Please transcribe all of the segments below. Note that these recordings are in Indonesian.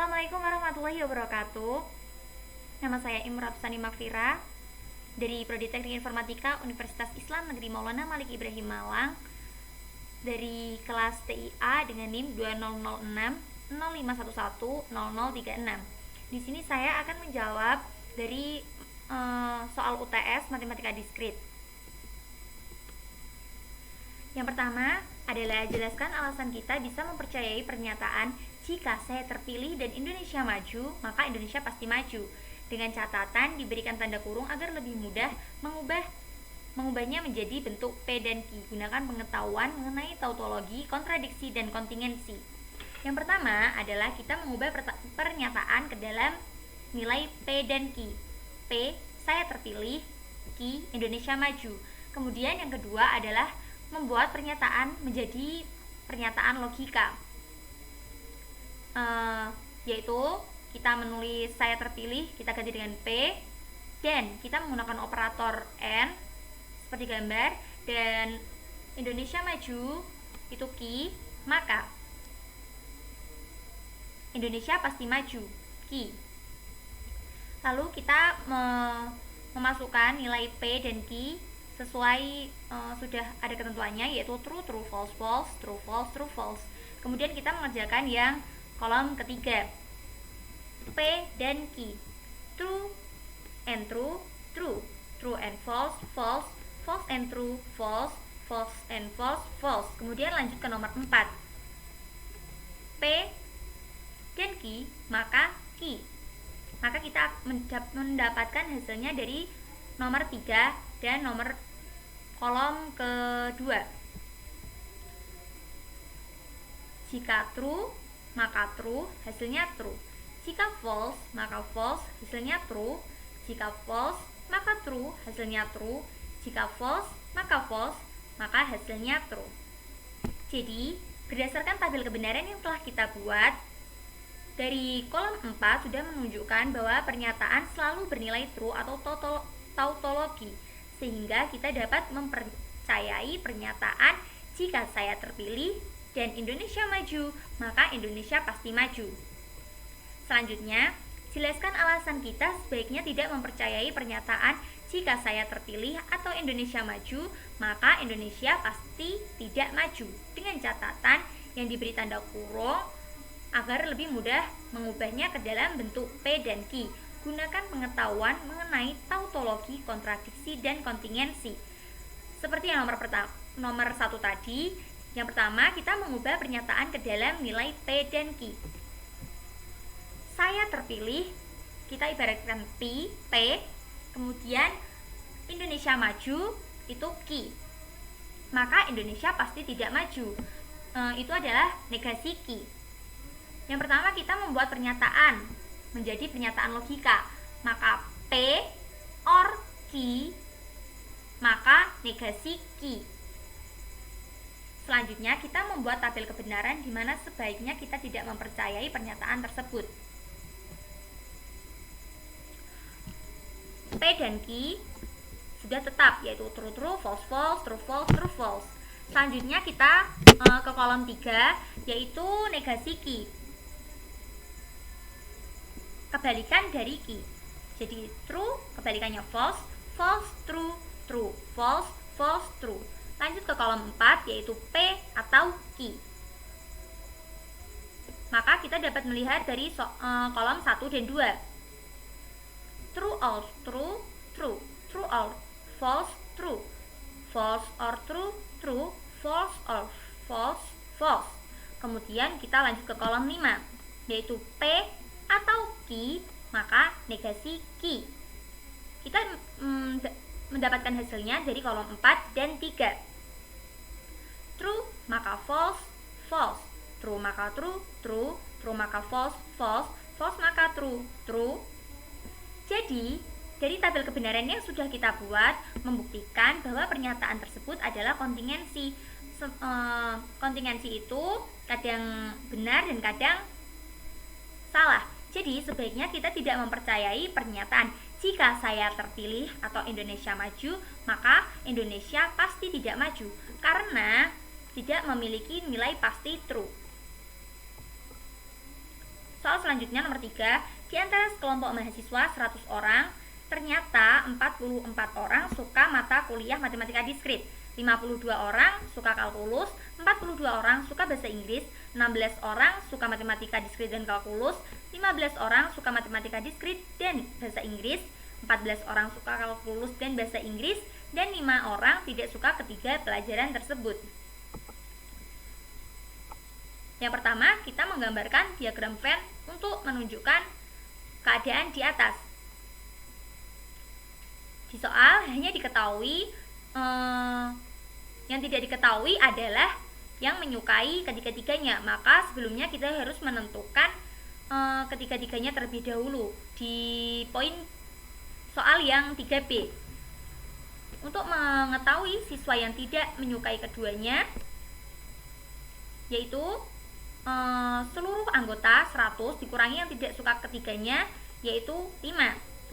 Assalamualaikum warahmatullahi wabarakatuh. Nama saya Imrat Sani Makfira dari Prodi Teknik Informatika Universitas Islam Negeri Maulana Malik Ibrahim Malang, dari kelas TIA dengan NIM 2006 Di sini saya akan menjawab dari soal UTS Matematika Diskrit. Yang pertama adalah jelaskan alasan kita bisa mempercayai pernyataan jika saya terpilih dan Indonesia maju, maka Indonesia pasti maju. Dengan catatan diberikan tanda kurung agar lebih mudah mengubahnya menjadi bentuk P dan Q. Gunakan pengetahuan mengenai tautologi, kontradiksi, dan kontingensi. Yang pertama adalah kita mengubah pernyataan ke dalam nilai P dan Q. P, saya terpilih. Q, Indonesia maju. Kemudian yang kedua adalah membuat pernyataan menjadi pernyataan logika, yaitu kita menulis saya terpilih, kita ganti dengan P, dan kita menggunakan operator N seperti gambar, dan Indonesia maju itu Q, maka Indonesia pasti maju, Q. Lalu kita memasukkan nilai P dan Q sesuai sudah ada ketentuannya, yaitu true, true, false, false, true, false, true, false. Kemudian kita mengerjakan yang kolom ketiga, P dan Q, true and true, true, true and false, false, false and true, false, false and false, false. Kemudian lanjut ke nomor 4, P dan Q, maka Q. Maka kita mendapatkan hasilnya dari nomor 3 dan nomor kolom kedua. Jika true, maka true, hasilnya true. Jika false, maka false, hasilnya true. Jika false, maka true, hasilnya true. Jika false, maka hasilnya true. Jadi, berdasarkan tabel kebenaran yang telah kita buat, dari kolom 4 sudah menunjukkan bahwa pernyataan selalu bernilai true atau tautologi, sehingga kita dapat mempercayai pernyataan jika saya terpilih dan Indonesia maju, maka Indonesia pasti maju. Selanjutnya, jelaskan alasan kita sebaiknya tidak mempercayai pernyataan jika saya terpilih atau Indonesia maju, maka Indonesia pasti tidak maju, dengan catatan yang diberi tanda kurung agar lebih mudah mengubahnya ke dalam bentuk P dan Q. Gunakan pengetahuan mengenai tautologi, kontradiksi, dan kontingensi. Seperti yang nomor 1 tadi, yang pertama kita mengubah pernyataan ke dalam nilai P dan Q. Saya terpilih, kita ibaratkan P, kemudian Indonesia maju itu Q. Maka Indonesia pasti tidak maju. Itu adalah negasi Q. Yang pertama kita membuat pernyataan menjadi pernyataan logika, maka P or Q, maka negasi Q. Selanjutnya kita membuat tabel kebenaran di mana sebaiknya kita tidak mempercayai pernyataan tersebut. P dan Q sudah tetap, yaitu true true, false false, true false, true false. Selanjutnya kita ke kolom 3, yaitu negasi Q, kebalikan dari Q. Jadi true kebalikannya false, false true, true false, false true. Lanjut ke kolom 4, yaitu P atau Q. Maka kita dapat melihat dari kolom 1 dan 2. True or true, true. True or false, true. False or true, true. False or false, false. Kemudian kita lanjut ke kolom 5, yaitu P atau Q, maka negasi Q. Kita mendapatkan hasilnya dari kolom 4 dan 3. True maka false, false. True maka true, true. True maka false, false. False maka true, true. Jadi, dari tabel kebenaran yang sudah kita buat membuktikan bahwa pernyataan tersebut adalah kontingensi. Kontingensi itu kadang benar dan kadang salah. Jadi sebaiknya kita tidak mempercayai pernyataan jika saya terpilih atau Indonesia maju, maka Indonesia pasti tidak maju karena tidak memiliki nilai pasti true. Soal selanjutnya nomor 3, di antara sekelompok mahasiswa 100 orang, ternyata 44 orang suka mata kuliah matematika diskrit, 52 orang suka kalkulus, 42 orang suka bahasa Inggris, 16 orang suka matematika diskrit dan kalkulus, 15 orang suka matematika diskrit dan bahasa Inggris, 14 orang suka kalkulus dan bahasa Inggris, dan 5 orang tidak suka ketiga pelajaran tersebut. Yang pertama, kita menggambarkan diagram Venn untuk menunjukkan keadaan di atas. Di soal hanya diketahui, yang tidak diketahui adalah yang menyukai ketiga-tiganya. Maka sebelumnya kita harus menentukan ketiga-tiganya terlebih dahulu di poin soal yang 3B. Untuk mengetahui siswa yang tidak menyukai keduanya, yaitu seluruh anggota 100 dikurangi yang tidak suka ketiganya, yaitu 5.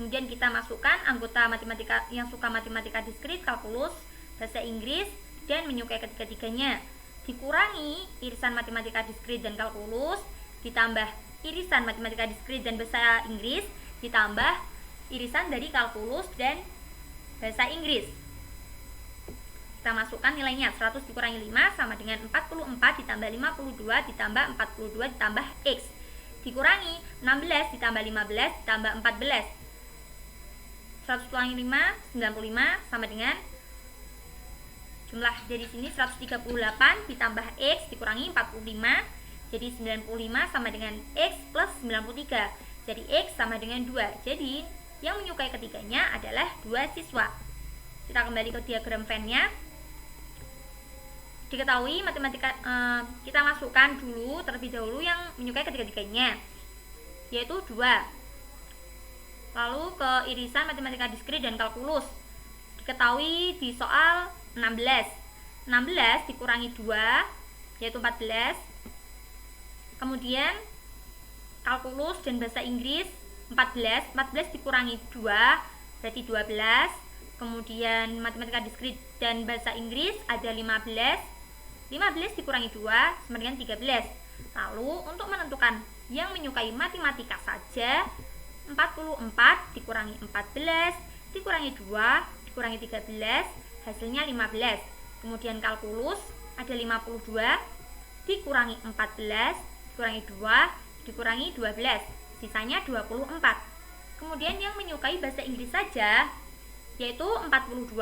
Kemudian kita masukkan anggota matematika yang suka matematika diskrit, kalkulus, bahasa Inggris, dan menyukai ketiga-tiganya, dikurangi irisan matematika diskrit dan kalkulus, ditambah irisan matematika diskrit dan bahasa Inggris, ditambah irisan dari kalkulus dan bahasa Inggris. Kita masukkan nilainya, 100 dikurangi 5 sama dengan 44 ditambah 52 ditambah 42 ditambah X, dikurangi 16 ditambah 15 ditambah 14. 100 kurangi 5, 95 sama dengan jumlah dari sini 138 ditambah X dikurangi 45, jadi 95 sama dengan X plus 93, jadi X sama dengan 2. Jadi yang menyukai ketiganya adalah 2 siswa. Kita kembali ke diagram Venn-nya. Diketahui matematika, kita masukkan dulu terlebih dahulu yang menyukai ketiga-tiganya, yaitu 2. Lalu ke irisan matematika diskrit dan kalkulus. Diketahui di soal 16 dikurangi 2 yaitu 14. Kemudian kalkulus dan bahasa Inggris 14 dikurangi 2 berarti 12. Kemudian matematika diskrit dan bahasa Inggris ada 15 dikurangi 2 sama dengan 13. Lalu untuk menentukan yang menyukai matematika saja, 44 dikurangi 14 dikurangi 2 dikurangi 13 hasilnya 15. Kemudian kalkulus ada 52 dikurangi 14 dikurangi 2 dikurangi 12 sisanya 24. Kemudian yang menyukai bahasa Inggris saja, yaitu 42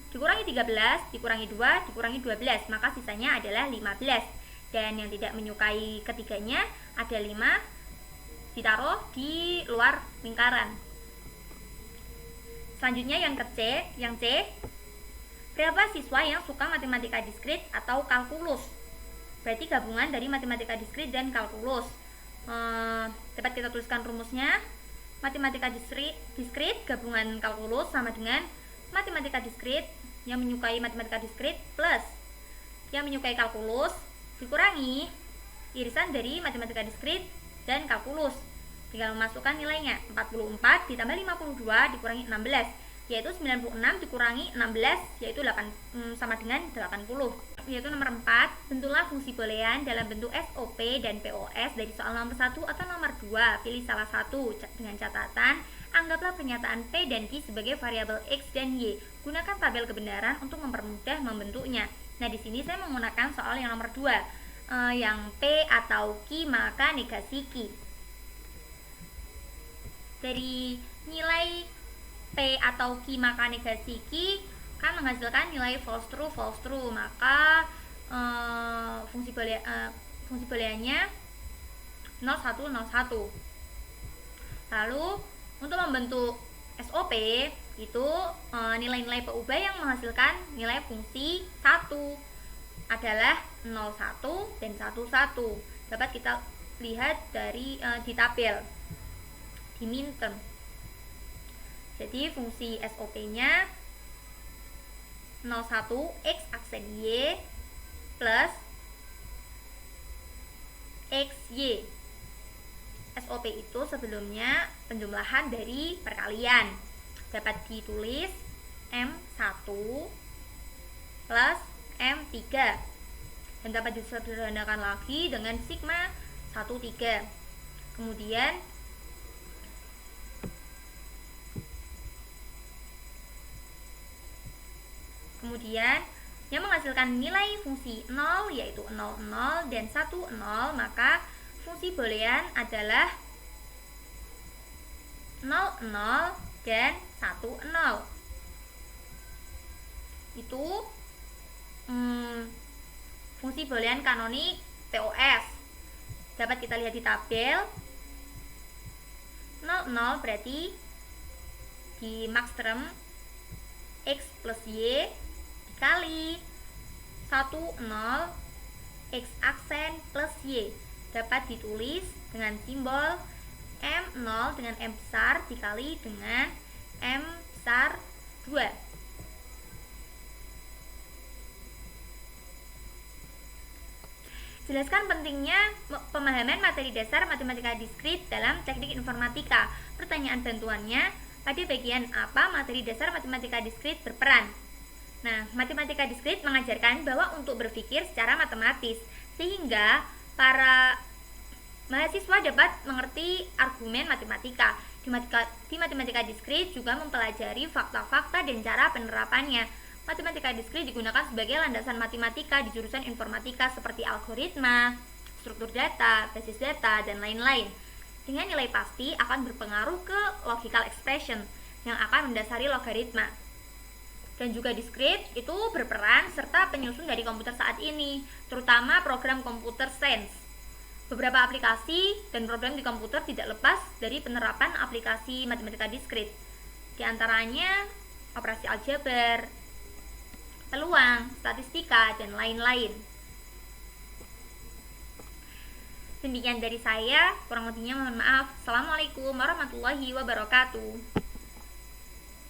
dikurangi 13 dikurangi 2 dikurangi 12, maka sisanya adalah 15. Dan yang tidak menyukai ketiganya ada 5 ditaruh di luar lingkaran. Selanjutnya yang C, berapa siswa yang suka matematika diskrit atau kalkulus? Berarti gabungan dari matematika diskrit dan kalkulus. Dapat kita tuliskan rumusnya. Matematika diskrit gabungan kalkulus sama dengan matematika diskrit yang menyukai matematika diskrit plus yang menyukai kalkulus dikurangi irisan dari matematika diskrit dan kalkulus. Tinggal memasukkan nilainya, 44 ditambah 52 dikurangi 16 yaitu 96 dikurangi 16 yaitu 8 sama dengan 80. Yaitu nomor 4, bentuklah fungsi boolean dalam bentuk SOP dan POS dari soal nomor 1 atau nomor 2. Pilih salah satu dengan catatan anggaplah pernyataan P dan Q sebagai variabel X dan Y. Gunakan tabel kebenaran untuk mempermudah membentuknya. Nah, di sini saya menggunakan soal yang nomor 2, yang P atau Q maka negasi Q. Dari nilai P atau Q maka negasi Q kan menghasilkan nilai false true, maka fungsi booleannya 0101. Lalu untuk membentuk SOP itu nilai-nilai peubah yang menghasilkan nilai fungsi 1 adalah 01 dan 11. Dapat kita lihat dari di tabel di minterm. Jadi fungsi SOP-nya 01 X aksen Y plus XY. SOP itu sebelumnya penjumlahan dari perkalian. Dapat ditulis M1 plus M3 dan dapat disederhanakan lagi dengan sigma 1, 3. Kemudian yang menghasilkan nilai fungsi 0 yaitu 0, 0 dan 1, 0, maka fungsi boolean adalah 0, 0 dan 1, 0. Itu fungsi boolean kanonik TOS. Dapat kita lihat di tabel. 0, 0 berarti di max term X plus Y dikali 1, 0 X aksen plus Y. Dapat ditulis dengan simbol M0 dengan M besar dikali dengan M besar 2. Jelaskan pentingnya pemahaman materi dasar matematika diskrit dalam teknik informatika. Pertanyaan bantuannya, pada bagian apa materi dasar matematika diskrit berperan? Nah, matematika diskrit mengajarkan bahwa untuk berpikir secara matematis, sehingga para mahasiswa dapat mengerti argumen matematika. Di matematika diskrit juga mempelajari fakta-fakta dan cara penerapannya. Matematika diskrit digunakan sebagai landasan matematika di jurusan informatika seperti algoritma, struktur data, basis data, dan lain-lain. Dengan nilai pasti akan berpengaruh ke logical expression yang akan mendasari logaritma. Dan juga diskrit itu berperan serta penyusun dari komputer saat ini, terutama program computer science. Beberapa aplikasi dan program di komputer tidak lepas dari penerapan aplikasi matematika diskrit. Di antaranya operasi aljabar, peluang, statistika, dan lain-lain. Demikian dari saya, kurang lebihnya mohon maaf. Assalamualaikum warahmatullahi wabarakatuh.